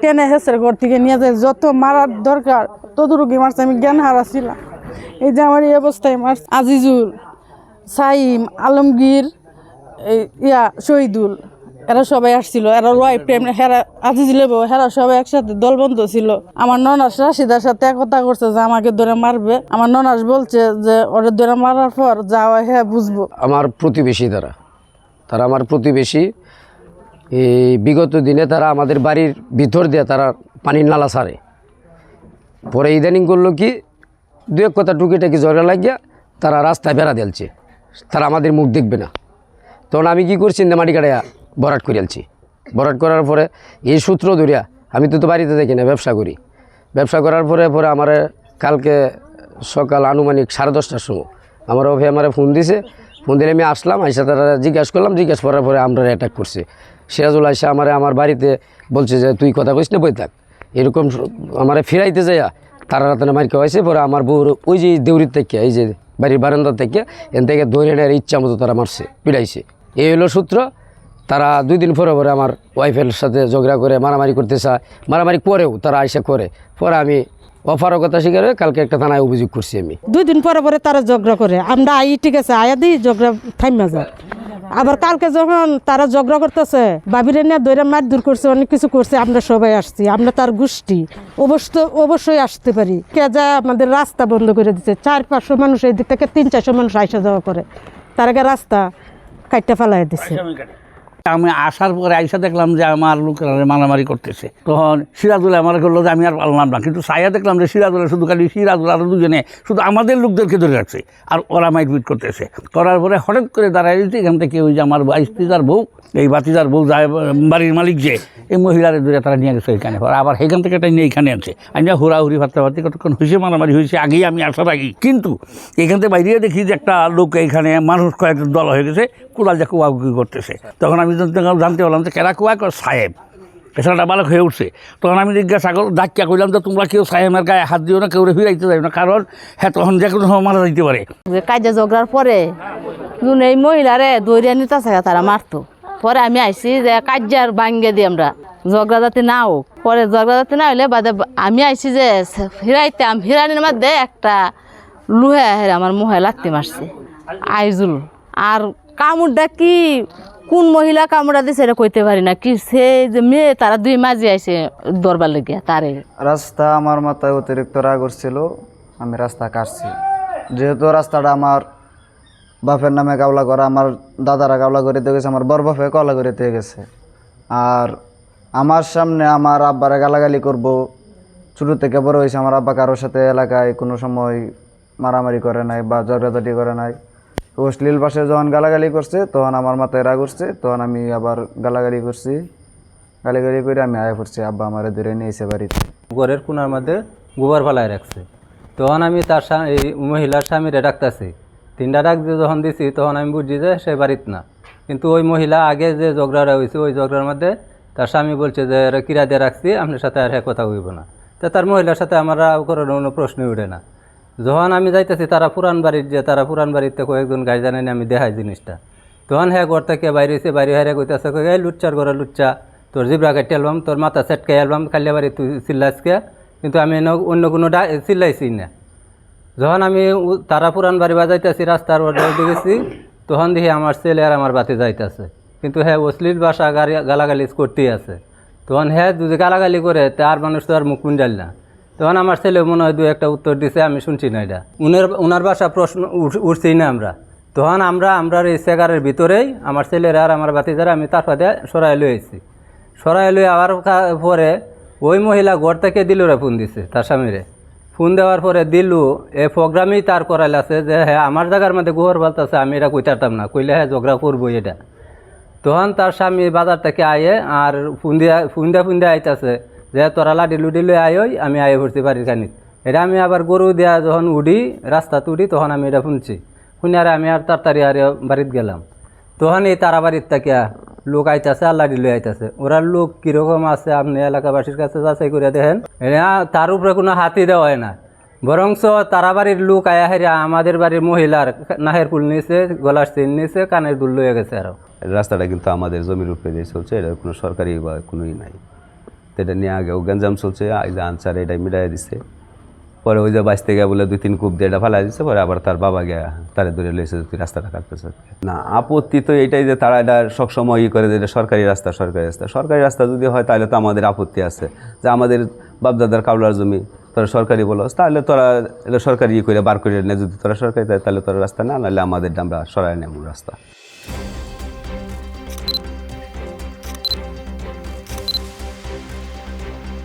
টেনে হেসের ঘর থেকে নিয়ে যায়, যত মারার দরকার ততটুকু মারছে। আমি জ্ঞান হারাছিলাম, এই যে আমার এই অবস্থায় মারছে। আজিজুল, সাইম, আলমগীর, শহীদুল, এরা সবাই আসছিল। এরা ওয়াইফ প্রেম, হেরা আজিজুলের বউ, হেরা সবাই একসাথে দলবন্ধ ছিল। আমার ননাস রাশিদার সাথে কথা করছে যে আমাকে ধরে মারবে। আমার ননাস বলছে যে ওরা ধরে মারার পর যাওয়া হ্যাঁ বুঝবো। আমার প্রতিবেশী তারা আমার প্রতিবেশী। এই বিগত দিনে তারা আমাদের বাড়ির ভিতর দিয়ে তারা পানির নালা ছাড়ে। পরে ইদানিং করলো কি, দু এক কথা টুকিটাকি ঝগড়া লাগিয়া তারা রাস্তায় বেড়া দিলছে, তারা আমাদের মুখ দেখবে না। তখন আমি কি করছি, মাটি কাটাইয়া ভরাট করে আলছি। ভরাট করার পরে এই সূত্র ধরিয়া আমি তো বাড়িতে দেখি না, ব্যবসা করি। ব্যবসা করার পরে আমার কালকে সকাল আনুমানিক 10:30টার সময় আমার অফে আমার ফোন দিছে। ফোন দিলে আমি আসলাম, আইসা তারা জিজ্ঞাসা করলাম, জিজ্ঞাসা করার পরে আমরা অ্যাটাক করছে। সিরাজুল আইসা আমার বাড়িতে বলছে যে তুই কথা কইস না, বই থাক। এরকম আমার ফিরাইতে যাইয়া তারা রাতে মার খাওয়াইছে। পরে আমার বউর ওই যে দেউরির থেকে, এই যে বাড়ির বারান্দা থেকে এন থেকে ধরে নেওয়ার ইচ্ছা মতো তারা মারছে, পিড়াইছে। এই হলো সূত্র। তারা 2 দিন পরে আমার ওয়াইফের সাথে ঝগড়া করে মারামারি করতে চায়। মারামারি করেও তারা আইসা করে। পরে আমি অপারগতা স্বীকার হয়ে কালকে একটা থানায় অভিযোগ করছি। আমি 2 দিন পরে তারা ঝগড়া করে, আমরা ঠিক আছে আয়া দিই, ঝগড়া থাইমা যায়। আবার কালকে যখন তারা ঝগড়া করতেছে, বাবিরে নিয়ে দৈরা মার দূর করছে, অনেক কিছু করছে, আমরা সবাই আসছি। আমরা তার গোষ্ঠী অবশ্যই আসতে পারি। কে যা আমাদের রাস্তা বন্ধ করে দিচ্ছে। 400-500 মানুষ এই দিক থেকে 300-400 মানুষ আইসা যাওয়া করে, তার আগে রাস্তা কাটতে ফেলাই দিচ্ছে। আমি আসার পরে আইসা দেখলাম যে আমার লোকেরা মারামারি করতেছে। তখন সিরাজুল আমার করলো যে আমি আর পারলাম না, কিন্তু সাইয়া দেখলাম যে সিরাজুলের শুধু খালি সিরাজুল আর দুজনে শুধু আমাদের লোকদেরকে ধরে রাখছে, আর ওরা মাইটপিট করতেছে। করার পরে হঠাৎ করে দাঁড়ায় দিচ্ছে এখান থেকে ওই যে আমার ভাতিজার বউ, এই ভাতিজার বউ যায় বাড়ির মালিক যে এই মহিলার ধরে তারা নিয়ে গেছে এখানে। আবার সেখান থেকে এটা নিয়ে এখানে আনছে। আমি হুড়াহুড়ি ফাত্তাফাত্তি কতক্ষণ হয়েছে, মারামারি হয়েছে আগেই, আমি আসার আগেই। কিন্তু এখান থেকে বাইরে দেখি যে একটা লোক এখানে মানুষ কয়েকটা দল হয়ে গেছে, কোদাল যা কুয়াকুকি করতেছে। তখন আমি জানতে পারলাম যে কেরা কুয়া সাহেব, পেশাটা বালক হয়ে উঠছে। তখন আমি জিজ্ঞাসা ডাকিয়া করলাম যে তোমরা কেউ সাহেবের গায়ে হাত দিও না, কেউ ফিরাইতে যাবে না, কারণ হ্যাঁ তখন যে কোনো সময় মারা যাইতে পারে। কাজে ঝগড়ার পরে এই মহিলারে দৌড়িয়া নিতে থাকা তারা মারতো। পরে আমি আইসি যে কাজ্যার ভাঙ্গে দিই আমরা, ঝগড়া যাতে না হোক। পরে ঝগড়া যাতে না হইলে বাদে আমি আইসি যে ফিরাইতাম, ফিরানির মধ্যে একটা লুহে আমার মুহে লাগতে মারছে আইজুল। আর কামড়টা কি কোন মহিলা কামড়া দিছে এটা কইতে পারি না, কি সে যে মেয়ে তারা 2 মাঝে আইসে দরবার লেগে তারে। রাস্তা আমার মাথায় অতিরিক্ত রাগ উঠছিল, আমি রাস্তা কাটছি। যেহেতু রাস্তাটা আমার বাপের নামে কাবলা করা, আমার দাদারা কাবলা করিতে গেছে, আমার বড় বাপে কবলা করিতে গেছে। আর আমার সামনে আমার আব্বারা গালাগালি করব। ছোটো থেকে বড় হয়েছে, আমার আব্বা কারোর সাথে এলাকায় কোনো সময় মারামারি করে নাই বা ঝগড়াঝাটি করে নাই। অশ্লীল পাশে যখন গালাগালি করছে তখন আমার মাথায় রাগ উঠছে, তখন আমি আবার গালাগালি করছি। গালাগালি করে আমি আয়া পড়ছি, আব্বা আমার ধরে নিয়েছে বাড়িতে। ঘরের কোনার মধ্যে গোবর ফালায় রাখছে। তখন আমি তার এই মহিলার স্বামীরে ডাকতেছি। 3টা ডাক দিয়ে যখন দিছি তখন আমি বুঝছি যে সে বাড়িতে না। কিন্তু ওই মহিলা আগে যে ঝগড়াটা হয়েছে ওই ঝগড়ার মধ্যে তার স্বামী বলছে যে কিরা দিয়ে রাখছি, আপনার সাথে আর কথা হইব না। তো তার মহিলার সাথে আমরা কোনো প্রশ্নই উঠে না। যখন আমি যাইতেছি তারা পুরান বাড়িতে কয়েকজন গার্জিয়ান এনে আমি দেখাই জিনিসটা। তখন হ্যাঁ ঘর থেকে বাইরেছে, বাইরে হারে কইতেছে এই লুচ্চার ঘরে লুচ্চা, তোর জিব্রা কাটতে অ্যালবাম, তোর মাথা সেটকে অ্যালবাম, খালিয়া বাড়ি তুই চিল্লাইসকে। কিন্তু আমি অন্য কোনো চিল্লাইছি না। যখন আমি তারা পুরান বাড়ি বাজাইতেছি, রাস্তার ওপরে গেছি, তখন দেখি আমার ছেলে আর আমার বাতি যাইতেছে। কিন্তু হ্যাঁ অশ্লীল ভাষা গালাগালি করতেই আছে। তখন হ্যাঁ যদি গালাগালি করে তার মানুষ তো আর মুখ মুন্ডাল না। তখন আমার ছেলে মনে হয় 2-1টা উত্তর দিছে, আমি শুনছি না এটা। উনার ভাষা প্রশ্ন উঠছেই না আমরা। তখন আমরা এই সেগারের ভিতরেই আমার ছেলেরা আর আমার বাতিজারা আমি তার ফাঁদে সরাই লইছি। সরাই লই আবার পরে ওই মহিলা ঘর থেকে দিলুরে ফোন দিছে তার স্বামীরে। ফোন দেওয়ার পরে দিলু এই প্রোগ্রামেই তার করাইল আছে যে হ্যাঁ আমার জায়গার মধ্যে গোবর ফালতেছে, আমি এটা কইতারতাম না, কইলে হ্যাঁ ঝগড়া করবো এটা। তখন তার স্বামী বাজার থেকে আয়ে আর ফোন দিয়া আইতাছে যে তোরা লাডি লুডি লই আয়, আমি আয়ে পড়ছি বাড়ির খানিক। এটা আমি আবার গরু দেওয়া যখন রাস্তাতে উঠি তখন আমি এটা শুনছি। শুনে আর আমি আর তাড়াতাড়ি আর বাড়িতে গেলাম। তখন এই তারা বাড়ির থেকে লোক আইতাছে আর লাডি লই আইতাছে। ওরা লোক কীরকম আছে আপনি এলাকাবাসীর কাছে যাচাই করে দেখেন। তার উপরে কোনো হাতি দেওয়া হয় না, বরঞ্চ তারা বাড়ির লোক আয়া হেরা আমাদের বাড়ির মহিলার নাহের ফুল নিয়েছে, গলার চেন নিয়েছে, কানের দুল লয়ে গেছে। আরও রাস্তাটা কিন্তু আমাদের জমির উপরে দিয়ে চলছে, এটা কোনো সরকারি বা কোনোই নাই। তো এটা নিয়ে আগেও গঞ্জাম চলছে, এই যে আনসার এটা মিটাই দিছে। পরে ওই যে বাঁচতে গিয়ে বলে 2-3 কূপ দিয়ে এটা ফেলাই দিচ্ছে, পরে আবার তার বাবা গিয়া তারে ধরে লইছে যে তুই রাস্তাটা কাটতেছ। না, আপত্তি তো এটাই যে তারা এটা সবসময় করে যে এটা সরকারি রাস্তা, সরকারি রাস্তা যদি হয় তাহলে তো আমাদের আপত্তি আছে যে আমাদের বাপদাদার কাউলার জমি তোরা সরকারি বলো, তাহলে তোরা এটা সরকারি করে বার করে নে, যদি তোরা সরকারি তাহলে তোরা রাস্তা না, নাহলে আমাদের আমরা সরাই নেব রাস্তা।